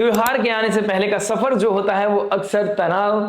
त्योहार के आने से पहले का सफर जो होता है वो अक्सर तनाव,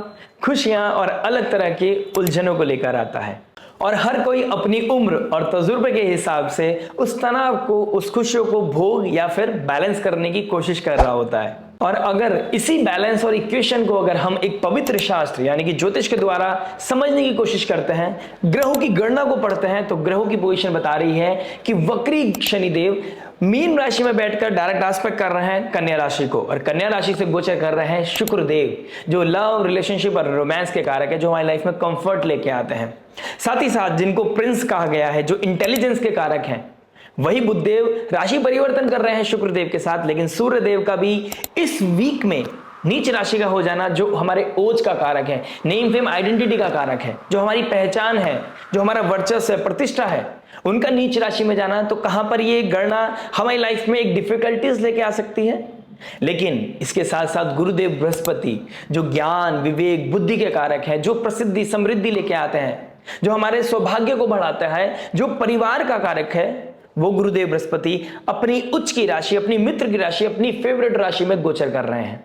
खुशियां और अलग तरह की उलझनों को लेकर आता है और हर कोई अपनी उम्र और तजुर्बे के हिसाब से उस तनाव को, उस खुशियों को भोग या फिर बैलेंस करने की कोशिश कर रहा होता है। और अगर इसी बैलेंस और इक्वेशन को अगर हम एक पवित्र शास्त्र यानी कि ज्योतिष के द्वारा समझने की कोशिश करते हैं, ग्रहों की गणना को पढ़ते हैं, तो ग्रहों की पोजीशन बता रही है कि वक्री शनिदेव मीन राशि में बैठकर डायरेक्ट एस्पेक्ट कर रहे हैं कन्या राशि को, और कन्या राशि से गोचर कर रहे हैं शुक्रदेव जो लव, रिलेशनशिप और रोमांस के कारक है, जो हमारी लाइफ में कंफर्ट लेके आते हैं। साथ ही साथ जिनको प्रिंस कहा गया है, जो इंटेलिजेंस के कारक हैं, वही बुधदेव राशि परिवर्तन कर रहे हैं शुक्रदेव के साथ। लेकिन सूर्यदेव का भी इस वीक में नीच राशि का हो जाना, जो हमारे ओज का कारक है, नेम फेम आइडेंटिटी का कारक है, जो हमारी पहचान है, जो हमारा वर्चस्व है, प्रतिष्ठा है, उनका नीच राशि में जाना, तो कहां पर ये गणना हमारी लाइफ में एक डिफिकल्टीज लेके आ सकती है। लेकिन इसके साथ साथ गुरुदेव बृहस्पति जो ज्ञान, विवेक, बुद्धि के कारक है, जो प्रसिद्धि, समृद्धि लेके आते हैं, जो हमारे सौभाग्य को बढ़ाता है, जो परिवार का कारक है, वो गुरुदेव बृहस्पति अपनी उच्च की राशि, अपनी मित्र की राशि, अपनी फेवरेट राशि में गोचर कर रहे हैं।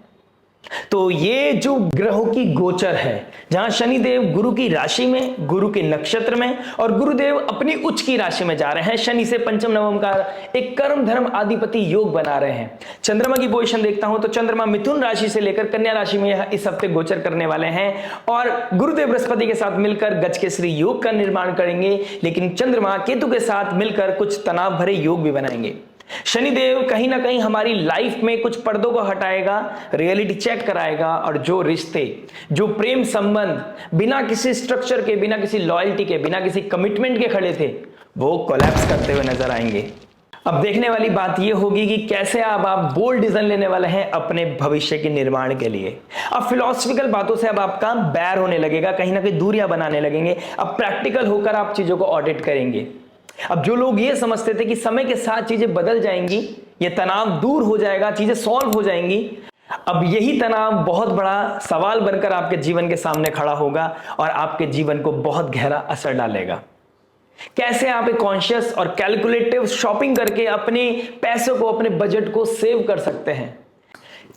तो ये जो ग्रहों की गोचर है, जहां शनिदेव गुरु की राशि में, गुरु के नक्षत्र में, और गुरुदेव अपनी उच्च की राशि में जा रहे हैं, शनि से पंचम नवम का एक कर्म धर्म आधिपति योग बना रहे हैं। चंद्रमा की पोजीशन देखता हूं तो चंद्रमा मिथुन राशि से लेकर कन्या राशि में इस हफ्ते गोचर करने वाले हैं और गुरुदेव बृहस्पति के साथ मिलकर गजकेसरी योग का निर्माण करेंगे। लेकिन चंद्रमा केतु के साथ मिलकर कुछ तनाव भरे योग भी बनाएंगे। शनिदेव कहीं ना कहीं हमारी लाइफ में कुछ पर्दों को हटाएगा, रियलिटी चेक कराएगा, और जो रिश्ते, जो प्रेम संबंध बिना किसी स्ट्रक्चर के, बिना किसी लॉयल्टी के, बिना किसी कमिटमेंट के खड़े थे, वो कोलैप्स करते हुए नजर आएंगे। अब देखने वाली बात यह होगी कि कैसे अब आप बोल्ड डिसीजन लेने वाले हैं अपने भविष्य के निर्माण के लिए। अब फिलोसफिकल बातों से अब आपका बैर होने लगेगा, कहीं ना कहीं दूरियां बनाने लगेंगे। अब प्रैक्टिकल होकर आप चीजों को ऑडिट करेंगे। अब जो लोग ये समझते थे कि समय के साथ चीजें बदल जाएंगी, ये तनाव दूर हो जाएगा, चीजें सॉल्व हो जाएंगी, अब यही तनाव बहुत बड़ा सवाल बनकर आपके जीवन के सामने खड़ा होगा और आपके जीवन को बहुत गहरा असर डालेगा। कैसे आप एक कॉन्शियस और कैलकुलेटिव शॉपिंग करके अपने पैसों को, अपने बजट को सेव कर सकते हैं।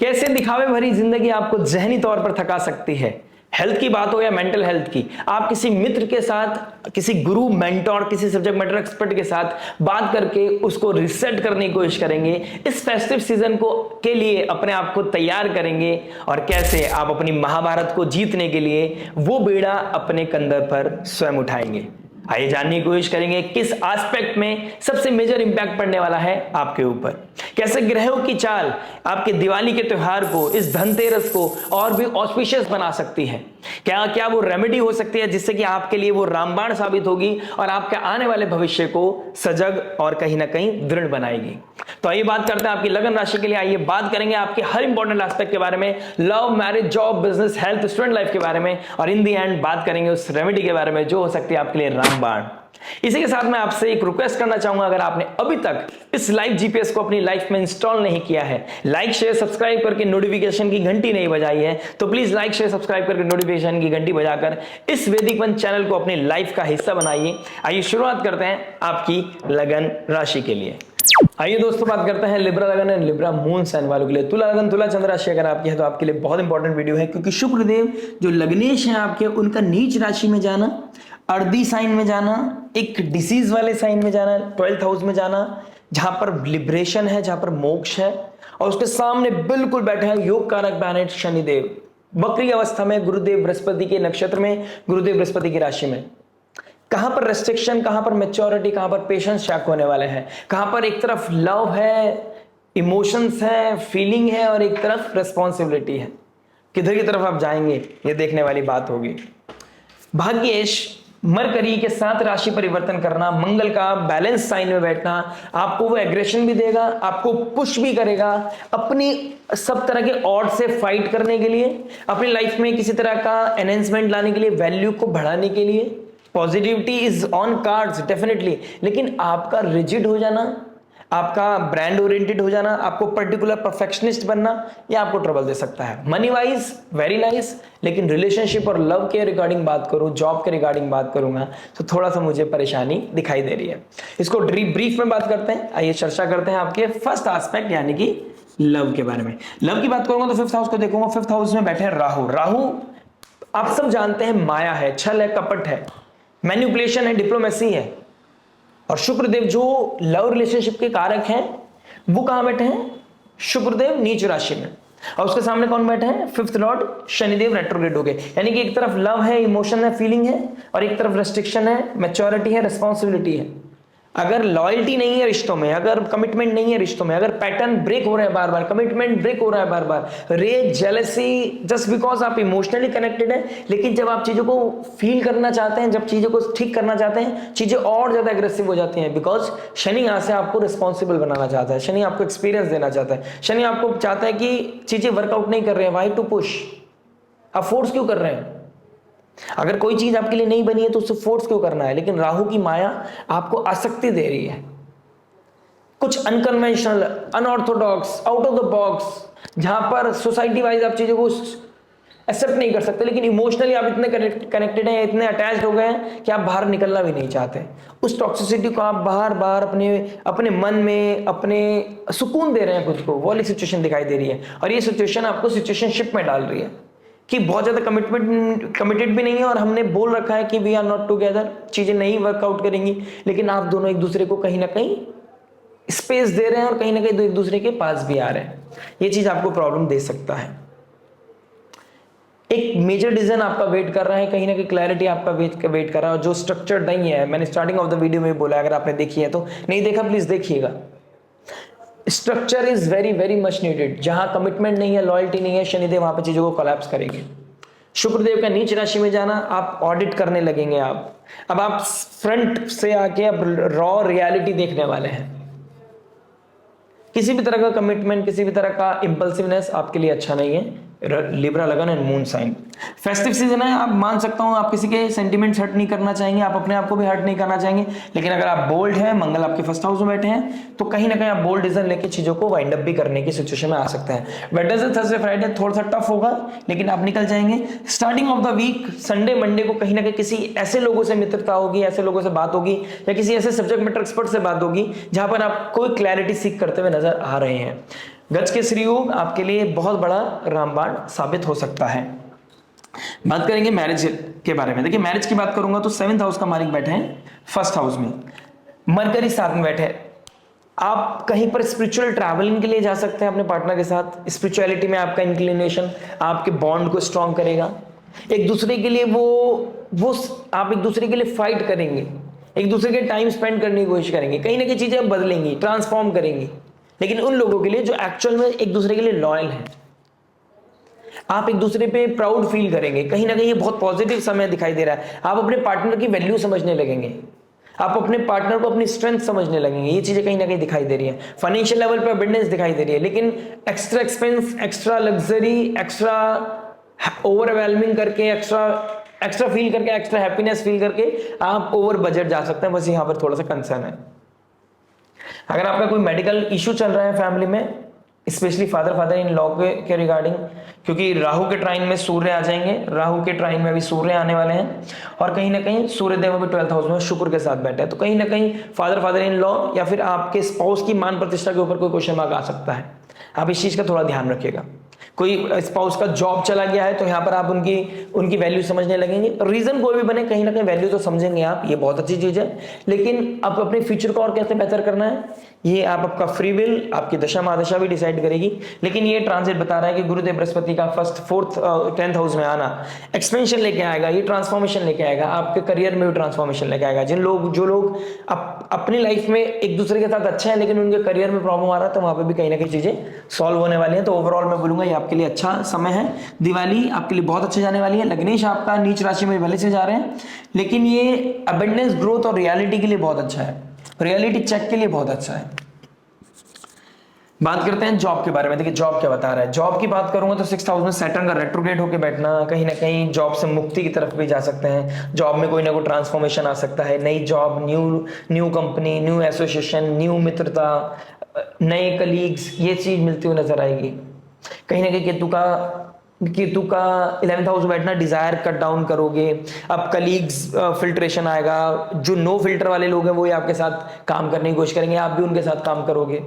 कैसे दिखावे भरी जिंदगी आपको जहनी तौर पर थका सकती है। हेल्थ की बात हो या मेंटल हेल्थ की, आप किसी मित्र के साथ, किसी गुरु, मेंटोर, किसी सब्जेक्ट मैटर एक्सपर्ट के साथ बात करके उसको रिसेट करने की कोशिश करेंगे। इस फेस्टिव सीजन को के लिए अपने आप को तैयार करेंगे और कैसे आप अपनी महाभारत को जीतने के लिए वो बेड़ा अपने कंधे पर स्वयं उठाएंगे। आइए जानने की कोशिश करेंगे किस एस्पेक्ट में सबसे मेजर इंपैक्ट पड़ने वाला है आपके ऊपर। कैसे ग्रहों की चाल आपके दिवाली के त्योहार को, इस धनतेरस को और भी ऑस्पिशियस बना सकती है। क्या क्या वो रेमेडी हो सकती है जिससे कि आपके लिए वो रामबाण साबित होगी और आपके आने वाले भविष्य को सजग और कहीं ना कहीं दृढ़ बनाएगी। तो आइए बात करते हैं आपकी लगन राशि के लिए। आइए बात करेंगे आपके हर इंपॉर्टेंट एस्पेक्ट के बारे में, love, marriage, job, business, health, student life के बारे में, और इन दी एंड बात करेंगे उस रेमेडी के बारे में जो हो सकती है आपके लिए रामबाण। इसी के साथ मैं आपसे एक रिक्वेस्ट करना चाहूंगा, अगर आपने अभी तक इस लाइव जीपीएस को अपनी लाइफ में इंस्टॉल नहीं किया है, लाइक शेयर सब्सक्राइब करके नोटिफिकेशन की घंटी नहीं बजाई है, तो प्लीज लाइक शेयर सब्सक्राइब करके नोटिफिकेशन की घंटी बजाकर इस वैदिक पंच चैनल को अपनी लाइफ का हिस्सा बनाइए। आइए शुरुआत करते हैं आपकी लगन राशि के लिए। आइए दोस्तों बात करते हैं लिब्रा लगन एंड लिब्रा मून साइन वालों के लिए। तुला लगन, तुला चंद्र राशि अगर आपकी है तो आपके लिए बहुत इंपॉर्टेंट वीडियो है, क्योंकि शुक्रदेव जो लग्नेश है आपके, उनका नीच राशि में जाना, अर्धी साइन में जाना, एक डिसीज वाले साइन में जाना, 12th हाउस में जाना, जहां पर लिबरेशन है, जहां पर मोक्ष है, और उसके सामने बिल्कुल बैठे हैं योग कारक प्लैनेट शनिदेव वक्री अवस्था में, गुरुदेव बृहस्पति के नक्षत्र में, गुरुदेव बृहस्पति की राशि में। कहां पर रेस्ट्रिक्शन, कहां पर मैच्योरिटी, कहां पर पेशेंस चेक होने वाले हैं, कहां पर एक तरफ लव है, इमोशंस है, फीलिंग है, और एक तरफ रेस्पॉन्सिबिलिटी है। किधर की तरफ आप जाएंगे ये देखने वाली बात होगी। भाग्येश मरकरी के साथ राशि परिवर्तन करना, मंगल का बैलेंस साइन में बैठना आपको वो एग्रेशन भी देगा, आपको पुश भी करेगा अपनी सब तरह के ऑड से फाइट करने के लिए, अपनी लाइफ में किसी तरह का एनहेंसमेंट लाने के लिए, वैल्यू को बढ़ाने के लिए। Positivity is on cards definitely, लेकिन आपका रिजिड हो जाना, आपका ब्रांड ओरिएंटेड हो जाना, आपको पर्टिकुलर परफेक्शनिस्ट बनना, ये आपको ट्रबल दे सकता है। मनी वाइज वेरी नाइस, लेकिन रिलेशनशिप और लव के रिगार्डिंग बात करूं, जॉब के रिगार्डिंग बात करूंगा तो थोड़ा सा मुझे परेशानी दिखाई दे रही है। इसको ब्रीफ में बात करते हैं। आइए चर्चा करते हैं आपके फर्स्ट एस्पेक्ट यानी कि लव के बारे में, लव की बात करूंगा तो फिफ्थ हाउस को देखूंगा। फिफ्थ हाउस में बैठे हैं राहु। राहु आप सब जानते हैं माया है, छल है, कपट है, मैनिपुलेशन है, डिप्लोमेसी है। और शुक्रदेव जो लव रिलेशनशिप के कारक हैं वो कहां बैठे हैं? शुक्रदेव नीच राशि में। और उसके सामने कौन बैठे हैं? फिफ्थ लॉर्ड शनिदेव रेट्रोग्रेड हो गए। यानी कि एक तरफ लव है, इमोशन है, फीलिंग है, और एक तरफ रेस्ट्रिक्शन है, मैच्योरिटी है, रिस्पॉन्सिबिलिटी है। अगर लॉयल्टी नहीं है रिश्तों में, अगर कमिटमेंट नहीं है रिश्तों में, अगर पैटर्न ब्रेक हो रहे हैं बार बार, कमिटमेंट ब्रेक हो रहा है बार बार, रेज, जेलसी, जस्ट बिकॉज आप इमोशनली कनेक्टेड है, लेकिन जब आप चीजों को फील करना चाहते हैं, जब चीजों को ठीक करना चाहते हैं, चीजें और ज्यादा एग्रेसिव हो जाती हैं। बिकॉज शनि यहां से आपको रिस्पॉन्सिबल बनाना चाहता है, शनि आपको एक्सपीरियंस देना चाहता है, शनि आपको चाहता है कि चीजें वर्कआउट नहीं कर रहे हैं, वाई टू पुश, आप फोर्स क्यों कर रहे हैं? अगर कोई चीज आपके लिए नहीं बनी है तो उससे फोर्स क्यों करना है? लेकिन राहु की माया आपको आसक्ति दे रही है, कुछ unconventional, unorthodox, out of the box, जहां पर सोसाइटी वाइज आप चीजों को एक्सेप्ट नहीं कर सकते, लेकिन इमोशनली आप इतने कनेक्टेड हैं, इतने अटैच्ड हो गए हैं कि आप बाहर निकलना भी नहीं चाहते। उस टॉक्सिसिटी को आप बार बार अपने मन में अपने सुकून दे रहे हैं खुद को, वो वाली सिचुएशन दिखाई दे रही है। और ये सिचुएशन आपको सिचुएशनशिप में डाल रही है कि बहुत ज्यादा कमिटेड भी नहीं है, और हमने बोल रखा है कि वी आर नॉट टुगेदर, चीजें नहीं वर्कआउट करेंगी, लेकिन आप दोनों एक दूसरे को कहीं ना कहीं स्पेस दे रहे हैं और कहीं ना कहीं एक दूसरे के पास भी आ रहे हैं। ये चीज आपको प्रॉब्लम दे सकता है। एक मेजर डिसीजन आपका वेट कर रहा है, कहीं ना कहीं क्लैरिटी आपका वेट कर रहा है, और जो स्ट्रक्चर नहीं है, मैंने स्टार्टिंग ऑफ द वीडियो में बोला, अगर आपने देखी है तो, नहीं देखा प्लीज देखिएगा। Structure is very very much needed. जहां कमिटमेंट नहीं है, लॉयल्टी नहीं है, शनिदेव वहां पे चीजों को कोलैप्स करेंगे। शुक्रदेव का नीच राशि में जाना, आप ऑडिट करने लगेंगे। अब आप फ्रंट से आके अब रॉ रियलिटी देखने वाले हैं। किसी भी तरह का कमिटमेंट, किसी भी तरह का इंपल्सिवनेस आपके लिए अच्छा नहीं है। लिब्रा लगन and moon sign, festive season है, आप मान सकता हूं आप किसी के सेंटिमेंट्स हर्ट नहीं करना चाहेंगे, आप अपने आप को भी हर्ट नहीं करना चाहेंगे। लेकिन अगर आप बोल्ड हैं, मंगल आपके फर्स्ट हाउस में बैठे हैं, तो कहीं ना कहीं आप बोल्ड डिसीजन लेके चीजों को वाइंड अप भी करने की सिचुएशन में आ सकते हैं। वेडनेसडे, थर्सडे, फ्राइडे थोड़ा सा टफ होगा, लेकिन आप निकल जाएंगे। Starting of the week Sunday, Monday को कहीं ना कहीं किसी ऐसे लोगों से मित्रता होगी, ऐसे लोगों से बात होगी, या किसी ऐसे सब्जेक्ट मैटर एक्सपर्ट से बात होगी जहां पर आप कोई क्लैरिटी सीख करते हुए नजर आ रहे हैं। गज के श्री योग आपके लिए बहुत बड़ा रामबाण साबित हो सकता है। बात करेंगे मैरिज के बारे में। देखिए, मैरिज की बात करूंगा तो सेवेंथ हाउस का मालिक बैठे हैं फर्स्ट हाउस में, मरकरी साथ में बैठे हैं। आप कहीं पर स्पिरिचुअल ट्रैवलिंग के लिए जा सकते हैं अपने पार्टनर के साथ। स्पिरिचुअलिटी में आपका इंक्लिनेशन आपके बॉन्ड को स्ट्रॉन्ग करेगा। एक दूसरे के लिए वो आप एक दूसरे के लिए फाइट करेंगे, एक दूसरे के टाइम स्पेंड करने की कोशिश करेंगे। कहीं ना कहीं चीजें बदलेंगी, ट्रांसफॉर्म करेंगी, लेकिन उन लोगों के लिए जो एक्चुअल में एक दूसरे के लिए लॉयल हैं। आप एक दूसरे पे प्राउड फील करेंगे। कहीं ना कहीं ये बहुत पॉजिटिव समय दिखाई दे रहा है। आप अपने पार्टनर की वैल्यू समझने लगेंगे, आप अपने पार्टनर को अपनी स्ट्रेंथ समझने लगेंगे। ये चीजें कहीं ना कहीं दिखाई दे रही है। फाइनेंशियल लेवल पे अबंडेंस दिखाई दे रही है, लेकिन extra expense, extra luxury, extra overwhelming करके, एक्स्ट्रा फील करके, एक्स्ट्रा हैप्पीनेस फील करके आप ओवर बजट जा सकते हैं। बस यहाँ पर थोड़ा सा कंसर्न है। अगर आपका कोई मेडिकल इशू चल रहा है फैमिली में, स्पेशली फादर इन लॉ के रिगार्डिंग, क्योंकि राहु के ट्राइन में सूर्य आ जाएंगे, राहु के ट्राइन में भी सूर्य आने वाले हैं, और कहीं ना कहीं सूर्य देव भी 12th हाउस में शुक्र के साथ बैठे हैं, तो कहीं ना कहीं फादर इन लॉ या फिर आपके स्पाउस की मान प्रतिष्ठा के ऊपर कोई क्वेश्चन मार्क आ सकता है। आप इस चीज का थोड़ा ध्यान रखिएगा। कोई स्पाउस का जॉब चला गया है तो यहाँ पर आप उनकी वैल्यू समझने लगेंगे। रीजन कोई भी बने, कहीं ना कहीं वैल्यू तो समझेंगे आप, ये बहुत अच्छी चीज है। लेकिन आप अपने फ्यूचर को और कैसे बेहतर करना है, ये आपका फ्री विल, आपकी दशा महादशा भी डिसाइड करेगी। लेकिन ये ट्रांजिट बता रहा है कि गुरुदेव बृहस्पति का फर्स्ट, फोर्थ, 10th हाउस में आना एक्सपेंशन लेके आएगा, ये ट्रांसफॉर्मेशन लेके आएगा, आपके करियर में भी ट्रांसफॉर्मेशन लेके आएगा। जो लोग अपनी लाइफ में एक दूसरे के साथ अच्छे हैं लेकिन उनके करियर में प्रॉब्लम आ रहा है, तो वहां पे भी कहीं ना कहीं चीजें सॉल्व होने वाली हैं। तो ओवरऑल मैं बोलूंगा ये आपके लिए अच्छा समय है। दिवाली आपके लिए बहुत अच्छे जाने वाली है। लग्नेश आपका नीच राशि में भले से जा रहे हैं, लेकिन ये अबंडेंस, ग्रोथ और रियलिटी के लिए बहुत अच्छा है, रियलिटी चेक के लिए बहुत अच्छा है। बात करते हैं जॉब के बारे में। देखिए, जॉब क्या बता रहा है। जॉब की बात करूंगा तो 6th हाउस में सैटर्न का रेट्रोग्रेड होकर बैठना, कहीं ना कहीं जॉब से मुक्ति की तरफ भी जा सकते हैं। जॉब में कोई ना कोई ट्रांसफॉर्मेशन आ सकता है, नई job, new company, new association, new मित्रता, नए कलीग्स, ये चीज मिलती हुई नजर आएगी। कहीं ना कहीं केतु का 11th हाउस में बैठना, डिजायर कट डाउन करोगे। अब कलीग्स फिल्ट्रेशन आएगा, जो नो फिल्टर वाले लोग हैं वो ही आपके साथ काम करने की कोशिश करेंगे, आप भी उनके साथ काम करोगे।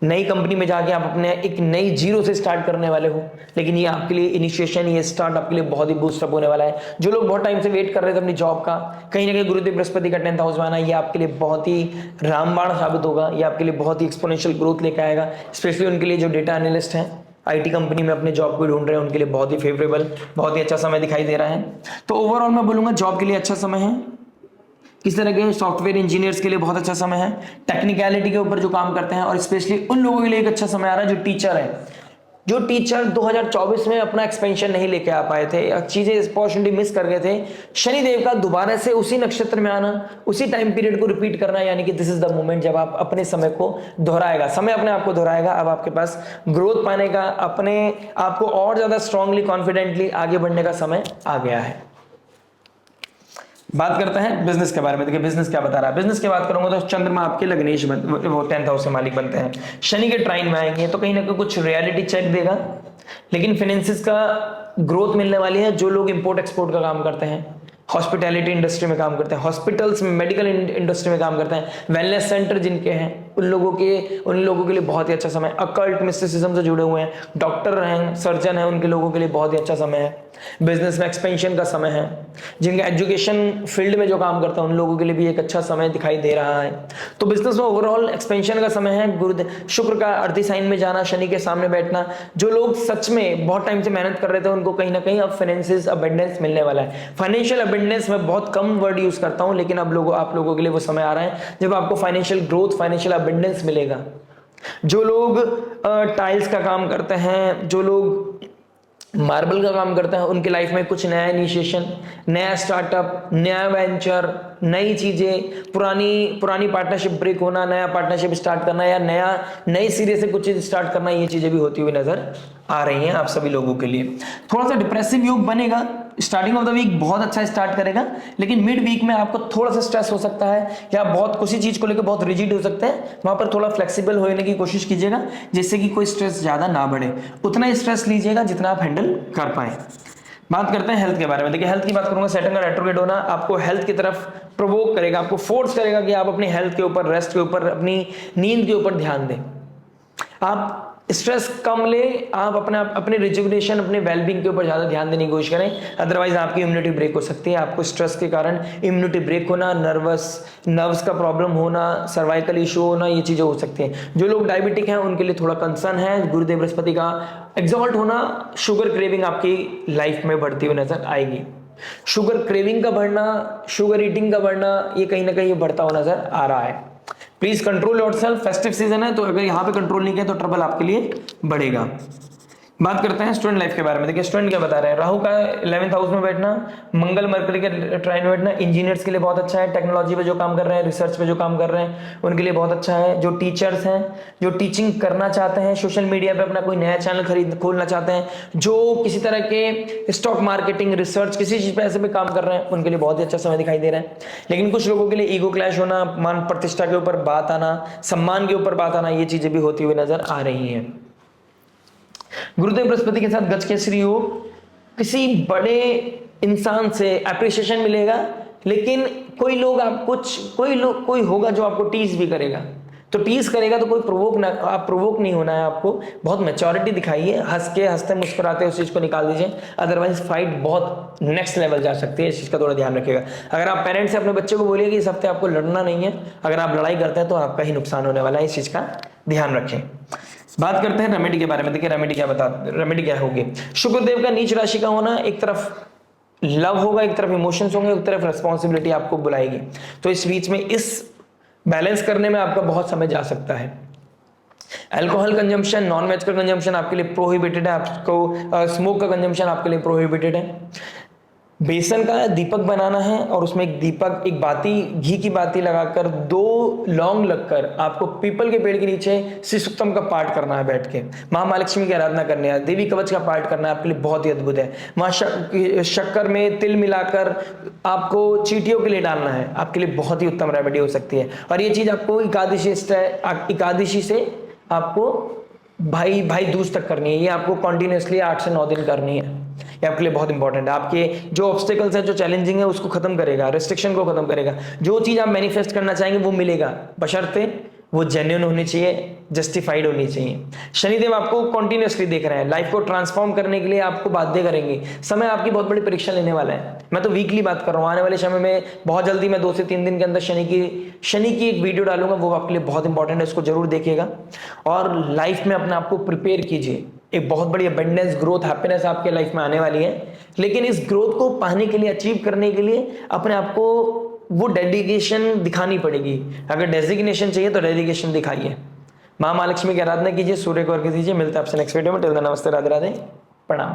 नई कंपनी में जाके आप अपने एक नई जीरो से स्टार्ट करने वाले हो, लेकिन ये आपके लिए इनिशिएशन, ये स्टार्ट आपके लिए बहुत ही बूस्टअप होने वाला है। जो लोग बहुत टाइम से वेट कर रहे थे अपनी जॉब का, कहीं ना कहीं गुरुदेव बृहस्पति का 10th हाउस में आना, ये आपके लिए बहुत ही रामबाण साबित होगा। ये आपके लिए बहुत ही एक्सपोनेंशियल ग्रोथ लेकर आएगा। स्पेशली उनके लिए जो डेटा एनालिस्ट हैं, आईटी कंपनी में अपने जॉब को ढूंढ रहे हैं, उनके लिए बहुत ही फेवरेबल, बहुत ही अच्छा समय दिखाई दे रहा है। तो ओवरऑल मैं बोलूंगा जॉब के लिए अच्छा समय है। किस तरह के सॉफ्टवेयर इंजीनियर्स के लिए बहुत अच्छा समय है, टेक्निकलिटी के ऊपर जो काम करते हैं, और स्पेशली उन लोगों के लिए एक अच्छा समय आ रहा है जो टीचर है। जो टीचर 2024 में अपना एक्सपेंशन नहीं लेके आ पाए थे, चीजें अपॉर्चुनिटी मिस कर गए थे, शनिदेव का दोबारा से उसी नक्षत्र में आना, उसी टाइम पीरियड को रिपीट करना, यानी कि दिस इज द मोमेंट जब आप अपने समय को दोहराएगा, समय अपने आप को दोहराएगा। अब आपके पास ग्रोथ पाने का, अपने आप को और ज्यादा स्ट्रांगली, कॉन्फिडेंटली आगे बढ़ने का समय आ गया है। बात करते हैं बिजनेस के बारे में। देखिए बिजनेस क्या बता रहा है। बिजनेस की बात करूंगा तो चंद्रमा आपके लग्नेश वो 10th हाउस के मालिक बनते हैं। शनि के ट्राइन में आएंगे तो कहीं ना कहीं कुछ रियलिटी चेक देगा, लेकिन फाइनेंसिस का ग्रोथ मिलने वाली है। जो लोग इंपोर्ट एक्सपोर्ट का काम करते हैं, हॉस्पिटैलिटी इंडस्ट्री में काम करते हैं, हॉस्पिटल्स में, मेडिकल इंडस्ट्री में काम करते हैं, वेलनेस सेंटर जिनके हैं, उन लोगों के लिए बहुत ही अच्छा समय। अकल्ट मिस्टिसिज्म से जुड़े हुए हैं, डॉक्टर हैं, सर्जन हैं, उनके लोगों के लिए बहुत ही अच्छा समय है। बिजनेस में एक्सपेंशन का समय है। जिनका एजुकेशन फील्ड में जो काम करता है उन लोगों के लिए भी एक अच्छा समय दिखाई दे रहा है। तो बिजनेस में ओवरऑल एक्सपेंशन का समय है। गुरुदेव शुक्र का अर्धी साइन में जाना, शनि के सामने बैठना, जो लोग सच में बहुत टाइम से मेहनत कर रहे थे उनको कहीं ना कहीं अब फाइनेंशियल अबंडेंस मिलने वाला है। फाइनेंशियल अबंडेंस में बहुत कम वर्ड यूज करता हूं, लेकिन अब आप लोगों के लिए वो समय आ रहा है जब आपको फाइनेंशियल ग्रोथ, फाइनेंशियल अबंडेंस मिलेगा। जो लोग टाइल्स का काम करते हैं, जो लोग मार्बल का काम करते हैं, उनकी लाइफ में कुछ नया इनिशिएशन, नया स्टार्टअप, नया वेंचर, नई चीजें, पुरानी पार्टनरशिप ब्रेक होना, नया पार्टनरशिप स्टार्ट करना, या नई सिरे से कुछ चीज स्टार्ट करना, ये चीजें भी होती हुई नजर आ रही हैं आप सभी लोगों के लिए। थोड़ा सा डिप्रेसिव योग बनेगा, स्टार्टिंग ऑफ द वीक बहुत अच्छा स्टार्ट करेगा, लेकिन मिड वीक में आपको थोड़ा सा स्ट्रेस हो सकता है, या बहुत किसी चीज को लेकर बहुत रिजिड हो सकते हैं। वहां पर थोड़ा फ्लेक्सिबल होने की कोशिश कीजिएगा, जिससे कि कोई स्ट्रेस ज्यादा ना बढ़े। उतना ही स्ट्रेस लीजिएगा जितना आप हैंडल कर पाए। बात करते हैं हेल्थ के बारे में। देखिए हेल्थ की बात करूंगा, सैटर्न का रेट्रोग्रेड होना आपको हेल्थ की तरफ प्रोवोक करेगा, आपको फोर्स करेगा कि आप अपनी हेल्थ के ऊपर, रेस्ट के ऊपर, अपनी नींद के ऊपर ध्यान दें। आप स्ट्रेस कम ले, आप अपने रिजुविनेशन, अपने वेलबींग के ऊपर ज्यादा ध्यान देने की कोशिश करें, अदरवाइज आपकी इम्यूनिटी ब्रेक हो सकती है। आपको स्ट्रेस के कारण इम्यूनिटी ब्रेक होना, नर्व्स का प्रॉब्लम होना, सर्वाइकल इशू होना, ये चीजें हो सकती हैं। जो लोग डायबिटिक हैं उनके लिए थोड़ा कंसर्न है। गुरुदेव बृहस्पति का एग्जॉल्ट होना, शुगर क्रेविंग आपकी लाइफ में बढ़ती हुई नजर आएगी। शुगर क्रेविंग का बढ़ना, शुगर ईटिंग का बढ़ना, ये कहीं ना कहीं बढ़ता हुआ नजर आ रहा है। Please control yourself. Festive season है, तो अगर यहां पे कंट्रोल नहीं किया तो ट्रबल आपके लिए बढ़ेगा। बात करते हैं स्टूडेंट लाइफ के बारे में। देखिए स्टूडेंट क्या बता रहे हैं। राहु का 11th हाउस में बैठना, मंगल मरकरी के ट्राइन में बैठना इंजीनियर्स के लिए बहुत अच्छा है। टेक्नोलॉजी पे जो काम कर रहे हैं, रिसर्च पे जो काम कर रहे हैं, उनके लिए बहुत अच्छा है। जो टीचर्स हैं, जो टीचिंग करना चाहते हैं, सोशल मीडिया पे अपना कोई नया चैनल खोलना चाहते हैं, जो किसी तरह के स्टॉक मार्केटिंग, रिसर्च, किसी चीज पे ऐसे पे काम कर रहे हैं, उनके लिए बहुत ही अच्छा समय दिखाई दे रहा है। लेकिन कुछ लोगों के लिए ईगो क्लैश होना, मान प्रतिष्ठा के ऊपर बात आना, सम्मान के ऊपर बात आना, ये चीजें भी होती हुई नजर आ रही है। गुरुदेव बृहस्पति के साथ गजकेसरी हो, किसी बड़े इंसान से एप्रिसिएशन मिलेगा, लेकिन कोई होगा जो आपको टीज भी करेगा। तो टीज करेगा तो प्रोवोक नहीं होना है। आपको बहुत मैच्योरिटी दिखाइए, हंसते मुस्कुराते उस चीज को निकाल दीजिए, अदरवाइज फाइट बहुत नेक्स्ट लेवल जा सकती है। इस चीज का थोड़ा ध्यान रखिएगा। अगर आप पेरेंट्स से अपने बच्चे को बोलिए कि इस हफ्ते आपको लड़ना नहीं है, अगर आप लड़ाई करते हैं तो आपका ही नुकसान होने वाला है। इस चीज का ध्यान रखें। बात करते हैं रेमेडी के बारे में। देखिए रेमेडी क्या होगी। शुक्रदेव का नीच राशि का होना, एक तरफ लव होगा, एक तरफ इमोशंस होंगे, एक तरफ रिस्पॉन्सिबिलिटी आपको बुलाएगी। तो इस बीच में इस बैलेंस करने में आपका बहुत समय जा सकता है। अल्कोहल कंजम्पशन, नॉन वेज का कंजम्पशन आपके लिए प्रोहिबिटेड है। आपको स्मोक का कंजम्पशन आपके लिए प्रोहिबिटेड है। बेसन का दीपक बनाना है और उसमें एक बाती, घी की बाती लगाकर 2 लौंग लगकर आपको पीपल के पेड़ के नीचे शिशुक्तम का पाठ करना है बैठ के। मां महालक्ष्मी की आराधना करनी है, देवी कवच का पाठ करना है, आपके लिए बहुत ही अद्भुत है। वहां शक्कर में तिल मिलाकर आपको चींटियों के लिए डालना है, आपके लिए बहुत ही उत्तम रेमेडी हो सकती है। और ये चीज आपको एकादशी से आपको भाई दूज तक करनी है। ये आपको कंटिन्यूअसली 8 से 9 दिन करनी है। ये आपके लिए बहुत इंपॉर्टेंट है। आपके जो ऑब्स्टिकल्स है, जो चैलेंजिंग है, उसको खत्म करेगा, रेस्ट्रिक्शन को खत्म करेगा। जो चीज आप मैनिफेस्ट करना चाहेंगे वो मिलेगा, बशर्ते वो जेन्युइन होनी चाहिए, जस्टिफाइड होनी चाहिए। शनिदेव आपको कॉन्टिन्यूसली देख रहे हैं, लाइफ को ट्रांसफॉर्म करने के लिए आपको बाध्य करेंगे। समय आपकी बहुत बड़ी परीक्षा लेने वाला है। मैं तो वीकली बात कर रहा हूँ, आने वाले समय में बहुत जल्दी मैं 2 से 3 दिन के अंदर शनि की एक वीडियो डालूंगा, वो आपके लिए बहुत इंपॉर्टेंट है, उसको जरूर देखिएगा। और लाइफ में अपने आप को प्रिपेयर कीजिए। एक बहुत बड़ी अबंडेंस, ग्रोथ, हैप्पीनेस आपके लाइफ में आने वाली है, लेकिन इस ग्रोथ को पाने के लिए, अचीव करने के लिए अपने आप को वो डेडिकेशन दिखानी पड़ेगी। अगर डेजिग्नेशन चाहिए तो डेडिकेशन दिखाइए। मां महालक्ष्मी की आराधना कीजिए, सूर्य को अर्घ्य दीजिए। मिलते हैं आपसे नेक्स्ट वीडियो में। टिल देन नमस्ते, राधे राधे, प्रणाम।